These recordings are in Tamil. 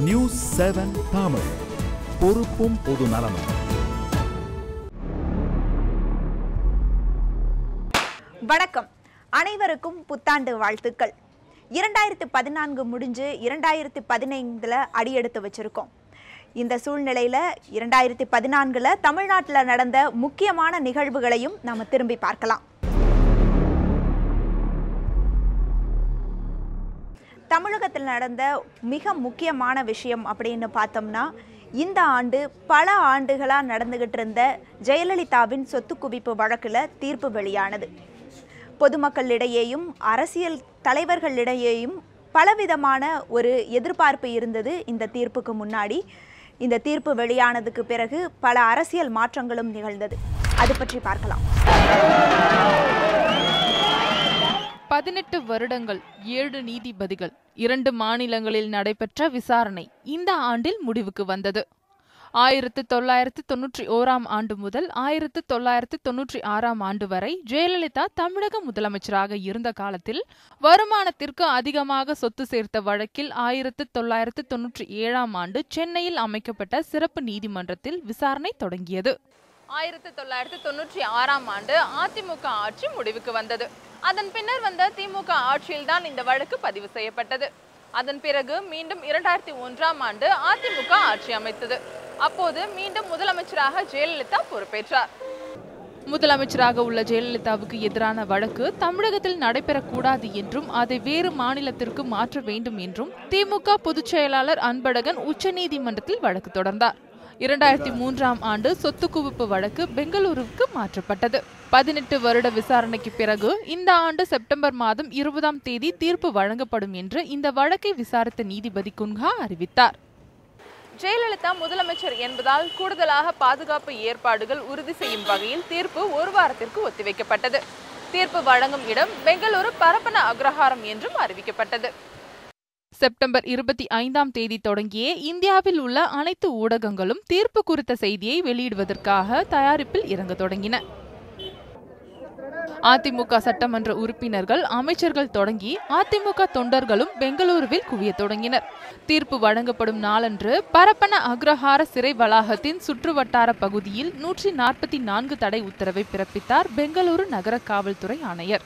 நியூஸ் 7 தமிழ், பொறுப்பும் பொது நலமும். வணக்கம், அனைவருக்கும் புத்தாண்டு வாழ்த்துக்கள். 2014 முடிஞ்சு 2015 அடியெடுத்து வச்சிருக்கோம். இந்த சூழ்நிலையில 2014 தமிழ்நாட்டில் நடந்த முக்கியமான நிகழ்வுகளையும் நாம திரும்பி பார்க்கலாம். தமிழகத்தில் நடந்த மிக முக்கியமான விஷயம் அப்படின்னு பார்த்தோம்னா, இந்த ஆண்டு பல ஆண்டுகளாக நடந்துகிட்டு இருந்த ஜெயலலிதாவின் சொத்து குவிப்பு வழக்கில் தீர்ப்பு வெளியானது. பொதுமக்களிடையேயும் அரசியல் தலைவர்களிடையேயும் பலவிதமான ஒரு எதிர்பார்ப்பு இருந்தது. இந்த தீர்ப்புக்கு முன்னாடி இந்த தீர்ப்பு வெளியானதுக்கு பிறகு பல அரசியல் மாற்றங்களும் நிகழ்ந்தது. அது பற்றி பார்க்கலாம். 18 வருடங்கள் 7 நீதிபதிகள் 2 மாநிலங்களில் நடைபெற்ற விசாரணை இந்த ஆண்டில் முடிவுக்கு வந்தது. 1991 ஆண்டு முதல் 1996 ஆண்டு வரை ஜெயலலிதா தமிழக முதலமைச்சராக இருந்த காலத்தில் வருமானத்திற்கு அதிகமாக சொத்து சேர்த்த வழக்கில் 1997 ஆண்டு சென்னையில் அமைக்கப்பட்ட சிறப்பு நீதிமன்றத்தில் விசாரணை தொடங்கியது. 1996 ஆண்டு அதிமுக ஆட்சி முடிவுக்கு வந்தது. அதன் பின்னர் வந்த திமுக ஆட்சியில்தான் இந்த வழக்கு பதிவு செய்யப்பட்டது. அதன் பிறகு மீண்டும் 2001 ஆண்டு அதிமுக ஆட்சி அமைத்தது. அப்போது மீண்டும் முதலமைச்சராக ஜெயலலிதா பொறுப்பேற்றார். முதலமைச்சராக உள்ள ஜெயலலிதாவுக்கு எதிரான வழக்கு தமிழகத்தில் நடைபெறக்கூடாது என்றும் அதை வேறு மாநிலத்திற்கு மாற்ற வேண்டும் என்றும் திமுக பொதுச் செயலாளர் அன்பழகன் உச்சநீதிமன்றத்தில் வழக்கு தொடர்ந்தார். 2003 ஆண்டு சொத்து குவிப்பு வழக்கு பெங்களூருவுக்கு மாற்றப்பட்டது. 18 வருட விசாரணைக்கு பிறகு இந்த ஆண்டு செப்டம்பர் மாதம் 20 தீர்ப்பு வழங்கப்படும் என்று இந்த வழக்கை விசாரித்த நீதிபதி குன்ஹா அறிவித்தார். ஜெயலலிதா முதலமைச்சர் என்பதால் கூடுதலாக பாதுகாப்பு ஏற்பாடுகள் உறுதி செய்யும் வகையில் தீர்ப்பு ஒரு வாரத்திற்கு ஒத்திவைக்கப்பட்டது. தீர்ப்பு வழங்கும் இடம் பெங்களூரு பரப்பன அக்ரஹாரம் என்றும் அறிவிக்கப்பட்டது. செப்டம்பர் 25 தொடங்கியே இந்தியாவில் உள்ள அனைத்து ஊடகங்களும் தீர்ப்பு குறித்த செய்தியை வெளியிடுவதற்காக தயாரிப்பில் இறங்க தொடங்கின. அதிமுக சட்டமன்ற உறுப்பினர்கள், அமைச்சர்கள் தொடங்கி அதிமுக தொண்டர்களும் பெங்களூருவில் குவிய தொடங்கினர். தீர்ப்பு வழங்கப்படும் நாளன்று பரப்பன அக்ரஹார சிறை வளாகத்தின் சுற்றுவட்டார பகுதியில் 144 தடை உத்தரவை பிறப்பித்தார் பெங்களூரு நகர காவல்துறை ஆணையர்.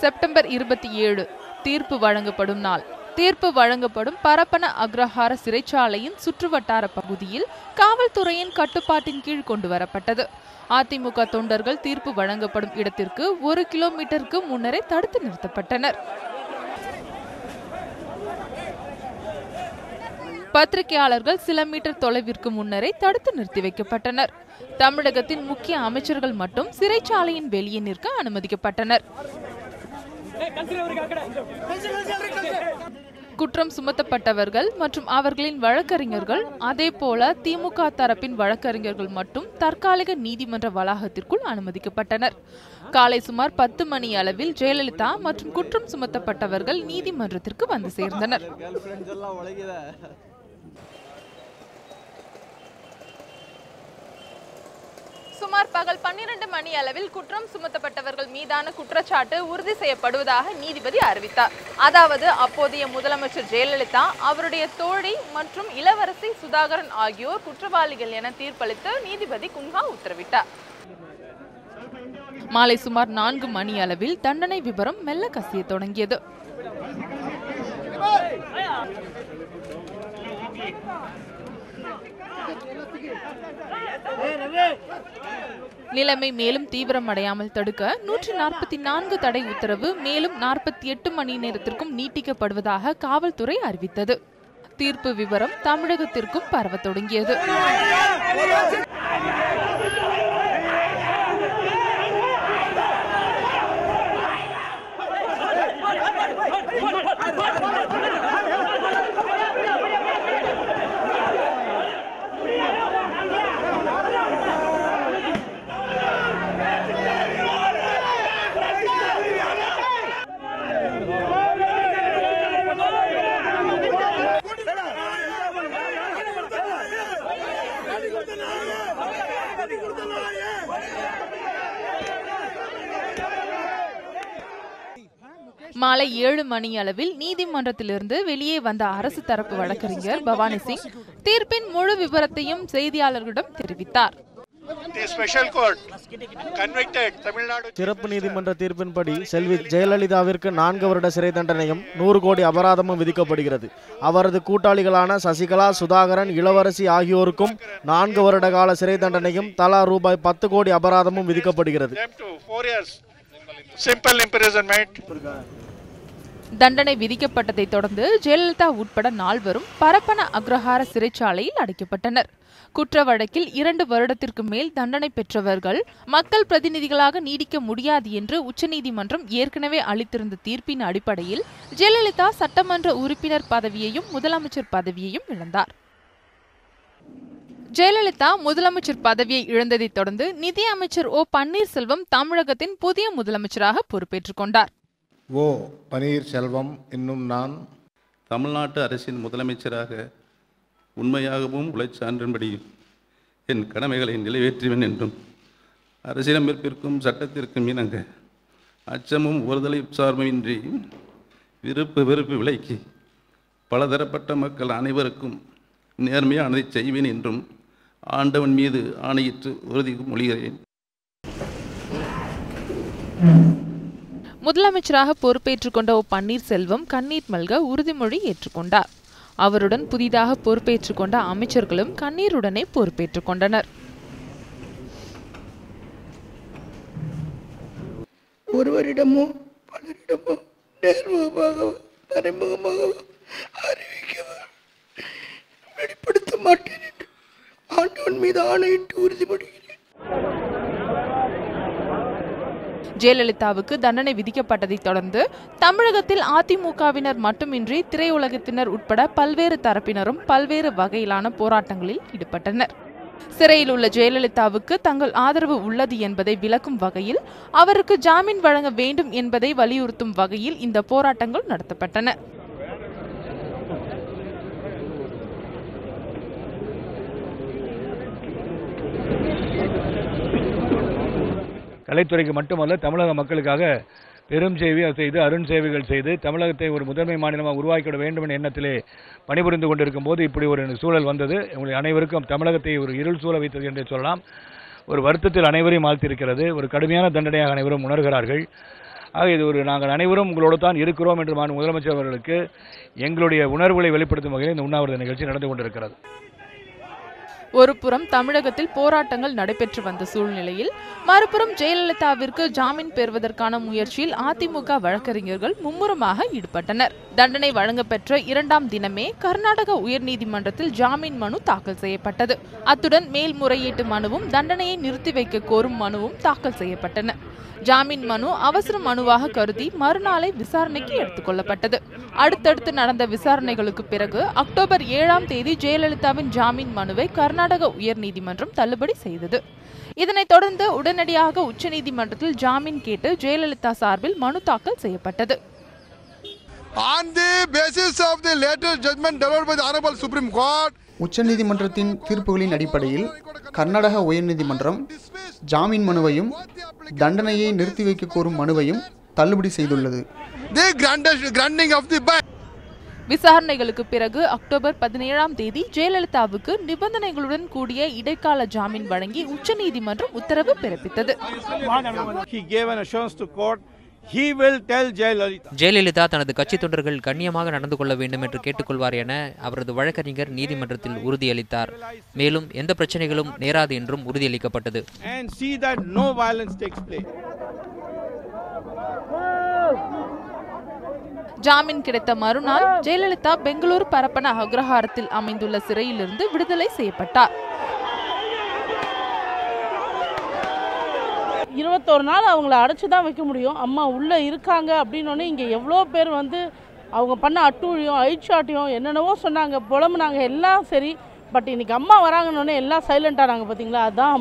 செப்டம்பர் 27 தீர்ப்பு வழங்கப்படும் நாள். தீர்ப்பு வழங்கப்படும் பரப்பன அக்ரஹார சிறைச்சாலையின் சுற்றுவட்டார பகுதியில் காவல்துறையின் கட்டுப்பாட்டின் கீழ் கொண்டு வரப்பட்டது. அதிமுக தொண்டர்கள் தீர்ப்பு வழங்கப்படும் இடத்திற்கு 1 கிலோமீட்டருக்கு முன்னரே தடுத்து நிறுத்தப்பட்டனர். பத்திரிகையாளர்கள் சில மீட்டர் தொலைவிற்கு முன்னரே தடுத்து நிறுத்தி வைக்கப்பட்டனர். தமிழகத்தின் முக்கிய அமைச்சர்கள் மட்டும் சிறைச்சாலையின் வெளியே நிற்க அனுமதிக்கப்பட்டனர். குற்றம் சுமத்தப்பட்டவர்கள் மற்றும் அவர்களின் வழக்கறிஞர்கள், அதேபோல திமுக தரப்பின் வழக்கறிஞர்கள் மட்டும் தற்காலிக நீதிமன்ற வளாகத்திற்குள் அனுமதிக்கப்பட்டனர். காலை சுமார் 10 மணி அளவில் ஜெயலலிதா மற்றும் குற்றம் சுமத்தப்பட்டவர்கள் நீதிமன்றத்திற்கு வந்து சேர்ந்தனர். சுமார் பகல் 12 மணி அளவில் குற்றம் சுமத்தப்பட்டவர்கள் மீதான குற்றச்சாட்டு உறுதி செய்யப்படுவதாக நீதிபதி அறிவித்தார். அதாவது அப்போதைய முதலமைச்சர் ஜெயலலிதா, அவருடைய தோழி மற்றும் இளவரசி சுதாகரன் ஆகியோர் குற்றவாளிகள் என தீர்ப்பளித்து நீதிபதி குன்ஹா உத்தரவிட்டார். மாலை சுமார் 4 மணி அளவில் தண்டனை விபரம் மெல்ல கசிய தொடங்கியது. நிலைமை மேலும் தீவிரமடையாமல் தடுக்க 144 தடை உத்தரவு மேலும் 48 மணி நேரத்திற்கும் நீட்டிக்கப்படுவதாக காவல்துறை அறிவித்தது. தீர்ப்பு விவரம் தமிழகத்திற்கும் பரவ தொடங்கியது. மாலை 7 மணி அளவில் நீதிமன்றத்திலிருந்து வெளியே வந்த அரசு தரப்பு வழக்கறிஞர் பவானி சிங் தீர்ப்பின் முழு விவரத்தையும் செய்தியாளர்களிடம் தெரிவித்தார். சிறப்பு நீதிமன்ற தீர்ப்பின்படி செல்வி ஜெயலலிதாவிற்கு 4 வருட சிறை தண்டனையும் 100 கோடி அபராதமும் விதிக்கப்படுகிறது. அவரது கூட்டாளிகளான சசிகலா, சுதாகரன், இளவரசி ஆகியோருக்கும் 4 வருட கால சிறை தண்டனையும் தலா ரூபாய் 10 கோடி அபராதமும் விதிக்கப்படுகிறது. தண்டனை விதிக்கப்பட்டதை தொடர்ந்து ஜெயலலிதா உட்பட 4 பரப்பன அக்ரஹார சிறைச்சாலையில் அடைக்கப்பட்டனர். குற்ற வழக்கில் 2 வருடத்திற்கு மேல் தண்டனை பெற்றவர்கள் மக்கள் பிரதிநிதிகளாக நீடிக்க முடியாது என்று உச்சநீதிமன்றம் ஏற்கனவே அளித்திருந்த தீர்ப்பின் அடிப்படையில் ஜெயலலிதா சட்டமன்ற உறுப்பினர் பதவியையும் முதலமைச்சர் பதவியையும் இழந்தார். ஜெயலலிதா முதலமைச்சர் பதவியை இழந்ததைத் தொடர்ந்து நிதி அமைச்சர் ஓ பன்னீர்செல்வம் தமிழகத்தின் புதிய முதலமைச்சராக பொறுப்பேற்றுக் கொண்டார். ஓ பன்னீர்செல்வம் இன்னும் நான் தமிழ்நாட்டு அரசின் முதலமைச்சராக உண்மையாகவும் உழைச்சான்றின்படி என் கடமைகளை நிறைவேற்றுவேன் என்றும் அரசியலமைப்பிற்கும் சட்டத்திற்கும் இணங்க அச்சமும் ஒருதலை சார்புமின்றி விருப்பு வெறுப்பு விலக்கி பலதரப்பட்ட மக்கள் அனைவருக்கும் நேர்மையானதை செய்வேன் என்றும் ஆண்டவன் மீது ஆணையிட்டு உறுதி மொழிகிறேன். முதலமைச்சராக பொறுப்பேற்றுக் கொண்ட ஓ பன்னீர்செல்வம் கண்ணீர் மல்க உறுதிமொழி ஏற்றுக்கொண்டார். அவருடன் புதிதாக பொறுப்பேற்றுக் கொண்ட அமைச்சர்களும் கண்ணீருடனே பொறுப்பேற்றுக் கொண்டனர். ஒருவரிடமோ பலரிடமோ நேர்முகமாக மறைமுகமாக அறிவிக்க வெளிப்படுத்த மாட்டேன் என்று ஆண்டவன் மீது ஆணையிட்டு உறுதிமொழிகிறேன். ஜெயலலிதாவுக்கு தண்டனை விதிக்கப்பட்டதை தொடர்ந்து தமிழகத்தில் அதிமுகவினர் மட்டுமின்றி திரையுலகத்தினர் உட்பட பல்வேறு தரப்பினரும் பல்வேறு வகையிலான போராட்டங்களில் ஈடுபட்டனர். சிறையில் உள்ள ஜெயலலிதாவுக்கு தங்கள் ஆதரவு உள்ளது என்பதை விளக்கும் வகையில் அவருக்கு ஜாமீன் வழங்க வேண்டும் என்பதை வலியுறுத்தும் வகையில் இந்த போராட்டங்கள் நடத்தப்பட்டன. கலைத்துறைக்கு மட்டுமல்ல, தமிழக மக்களுக்காக பெரும் சேவை செய்து அருண் சேவைகள் செய்து தமிழகத்தை ஒரு முதன்மை மாநிலமாக உருவாக்கிவிட வேண்டும் என்ற எண்ணத்திலே பணிபுரிந்து கொண்டிருக்கும் போது இப்படி ஒரு சூழல் வந்தது. உங்களை அனைவருக்கும் தமிழகத்தை ஒரு இருள் சூழ வைத்தது என்று சொல்லலாம். ஒரு வருத்தத்தில் அனைவரையும் ஆழ்த்திருக்கிறது. ஒரு கடுமையான தண்டனையாக அனைவரும் உணர்கிறார்கள். ஆக இது நாங்கள் அனைவரும் உங்களோடு தான் இருக்கிறோம் என்று முதலமைச்சர் அவர்களுக்கு எங்களுடைய உணர்வுகளை வெளிப்படுத்தும் வகையில் இந்த உண்ணாவிரத நிகழ்ச்சி நடந்து கொண்டிருக்கிறது. ஒருபுறம் தமிழகத்தில் போராட்டங்கள் நடைபெற்று வந்த சூழ்நிலையில் மறுபுறம் ஜெயலலிதாவிற்கு ஜாமீன் பெறுவதற்கான முயற்சியில் அதிமுக வழக்கறிஞர்கள் மும்முரமாக ஈடுபட்டனர். தண்டனை வழங்கப்பெற்ற 2ஆம் தினமே கர்நாடக உயர்நீதிமன்றத்தில் ஜாமீன் மனு தாக்கல் செய்யப்பட்டது. அத்துடன் மேல்முறையீட்டு மனுவும் தண்டனையை நிறுத்தி வைக்க கோரும் மனுவும் தாக்கல் செய்யப்பட்டன. ஜாமீன் மனு அவசர மனுவாக கருதி மறுநாளை விசாரணைக்கு எடுத்துக் கொள்ளப்பட்டது. அடுத்தடுத்து நடந்த விசாரணைகளுக்கு பிறகு அக்டோபர் 7ஆம் தேதி ஜெயலலிதாவின் ஜாமீன் மனுவை கர்நாடக உயர்நீதிமன்றம் தள்ளுபடி செய்தது. இதனைத் தொடர்ந்து உடனடியாக உச்சநீதிமன்றத்தில் ஜாமீன் கேட்டு ஜெயலலிதா சார்பில் மனு தாக்கல் செய்யப்பட்டது. On the basis of the latest judgment delivered by the Honorable Supreme Court, உச்சநீதிமன்றத்தின் தீர்ப்புகளின் அடிப்படையில் கர்நாடக உயர்நீதிமன்றம் ஜாமீன் மனுவையும் தண்டனையை நிறுத்தி வைக்க கோரும் மனுவையும் தள்ளுபடி செய்துள்ளது. விசாரணைகளுக்கு பிறகு அக்டோபர் 17ஆம் தேதி ஜெயலலிதாவுக்கு நிபந்தனைகளுடன் கூடிய இடைக்கால ஜாமீன் வழங்கி உச்சநீதிமன்றம் உத்தரவு பிறப்பித்தது. ஜெயலலிதா தனது கட்சி தொண்டர்கள் கண்ணியமாக நடந்து கொள்ள வேண்டும் என்று கேட்டுக்கொள்வார் என அவரது வழக்கறிஞர் நீதிமன்றத்தில் உறுதியளித்தார். மேலும் எந்த பிரச்சனைகளும் நேராது என்றும் உறுதியளிக்கப்பட்டது. ஜாமீன் கிடைத்த மறுநாள் ஜெயலலிதா பெங்களூரு பரப்பன அக்ரஹாரத்தில் அமைந்துள்ள சிறையிலிருந்து விடுதலை செய்யப்பட்டார். 21 நாள் அவங்கள அடைச்சி தான் வைக்க முடியும். அம்மா உள்ளே இருக்காங்க அப்படின்னோடனே இங்கே எவ்வளோ பேர் வந்து அவங்க பண்ண அட்டூழியம் ஐச்சாட்டியம் என்னென்னவோ சொன்னாங்க, புலம்புனாங்க, எல்லாம் சரி. பட் இன்றைக்கி அம்மா வராங்கன்னொடனே எல்லாம் சைலண்டானாங்க. பார்த்தீங்களா, அதுதான்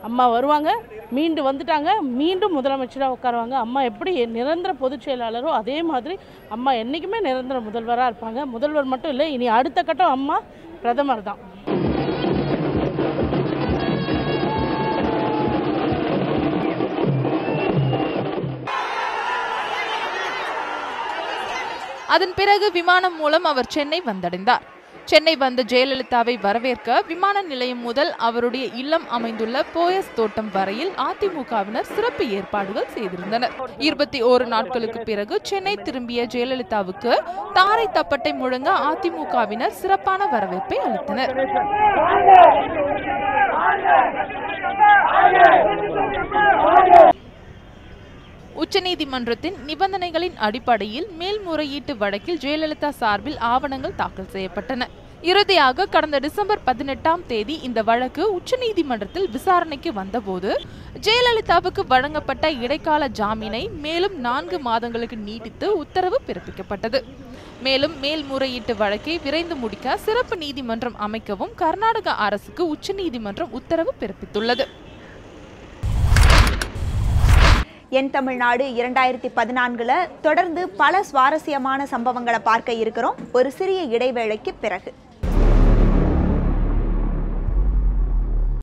அம்மா வருவாங்க, மீண்டு வந்துட்டாங்க, மீண்டும் முதலமைச்சராக உட்காருவாங்க. அம்மா எப்படி நிரந்தர பொதுச் செயலாளரோ அதே மாதிரி அம்மா என்றைக்குமே நிரந்தர முதல்வராக இருப்பாங்க. முதல்வர் மட்டும் இல்லை, இனி அடுத்த கட்டம் அம்மா பிரதமர் தான். அதன் பிறகு விமானம் மூலம் அவர் சென்னை வந்தடைந்தார். சென்னை வந்த ஜெயலலிதாவை வரவேற்க விமான நிலையம் முதல் அவருடைய இல்லம் அமைந்துள்ள போயஸ் தோட்டம் வரையில் அதிமுகவினர் சிறப்பு ஏற்பாடுகள் செய்திருந்தனர். 21 நாட்களுக்கு பிறகு சென்னை திரும்பிய ஜெயலலிதாவுக்கு தாரை தப்பட்டை முழங்க அதிமுகவினர் சிறப்பான வரவேற்பை அளித்தனர். உச்சநீதிமன்றத்தின் நிபந்தனைகளின் அடிப்படையில் மேல்முறையீட்டு வழக்கில் ஜெயலலிதா சார்பில் ஆவணங்கள் தாக்கல் செய்யப்பட்டன. இறுதியாக கடந்த டிசம்பர் 18ஆம் தேதி இந்த வழக்கு உச்சநீதிமன்றத்தில் விசாரணைக்கு வந்தபோது ஜெயலலிதாவுக்கு வழங்கப்பட்ட இடைக்கால ஜாமீனை மேலும் 4 மாதங்களுக்கு நீட்டித்து உத்தரவு பிறப்பிக்கப்பட்டது. மேலும் மேல்முறையீட்டு வழக்கை விரைந்து முடிக்க சிறப்பு நீதிமன்றம் அமைக்கவும் கர்நாடக அரசுக்கு உச்சநீதிமன்றம் உத்தரவு பிறப்பித்துள்ளது. என் தமிழ்நாடு 2014 தொடர்ந்து பல சுவாரஸ்யமான சம்பவங்களை பார்க்க இருக்கிறோம். ஒரு சிறிய இடைவேளைக்கு பிறகு